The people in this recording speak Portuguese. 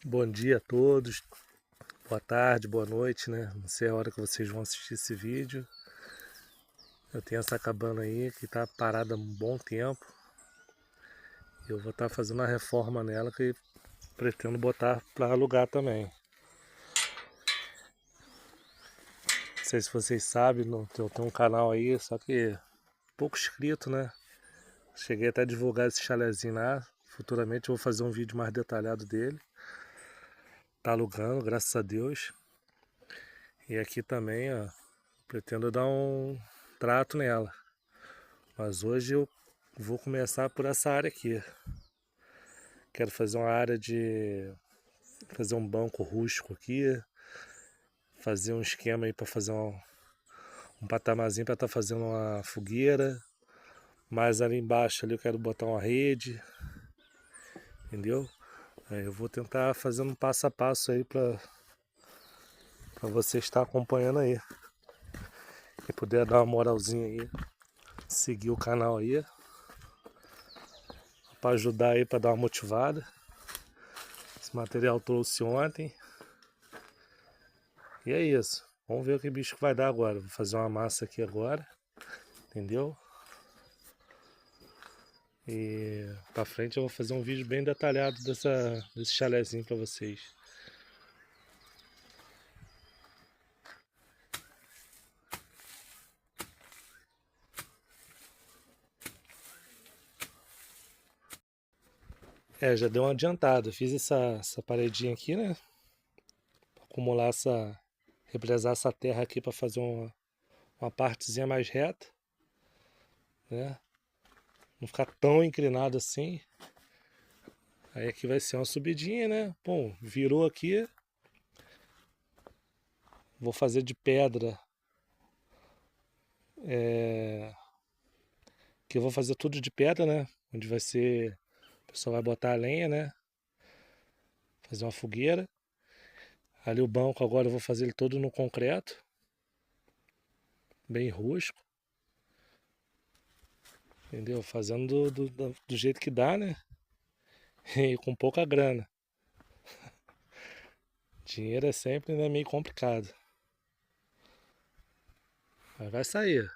Bom dia a todos, boa tarde, boa noite, né? Não sei a hora que vocês vão assistir esse vídeo. Eu tenho essa cabana aí que tá parada há um bom tempo. Eu vou estar fazendo uma reforma nela que pretendo botar para alugar também. Não sei se vocês sabem, eu tenho um canal aí, só que pouco inscrito, né? Cheguei até a divulgar esse chalezinho lá. Futuramente eu vou fazer um vídeo mais detalhado dele. Tá alugando, graças a Deus. E aqui também, ó, pretendo dar um trato nela. Mas hoje eu vou começar por essa área aqui. Quero fazer uma área de fazer um banco rústico aqui, fazer um esquema aí para fazer um patamarzinho para estar fazendo uma fogueira. Mas ali embaixo ali eu quero botar uma rede, entendeu? Aí eu vou tentar fazendo um passo a passo aí para você estar acompanhando aí. E puder dar uma moralzinha aí, seguir o canal aí, para ajudar aí, para dar uma motivada. Esse material trouxe ontem. E é isso. Vamos ver o que bicho vai dar agora. Vou fazer uma massa aqui agora. Entendeu? E pra frente eu vou fazer um vídeo bem detalhado desse chalezinho pra vocês. Já deu uma adiantada. Fiz essa paredinha aqui, né? Pra acumular represar essa terra aqui pra fazer uma partezinha mais reta. Né? Não ficar tão inclinado assim. Aí aqui vai ser uma subidinha, né? Bom, virou aqui. Vou fazer de pedra. Que eu vou fazer tudo de pedra, né? Onde vai ser... O pessoal vai botar a lenha, né? Fazer uma fogueira. Ali o banco agora eu vou fazer ele todo no concreto. Bem rústico. Entendeu? Fazendo do jeito que dá, né? E com pouca grana. Dinheiro é sempre, né, meio complicado. Mas vai sair.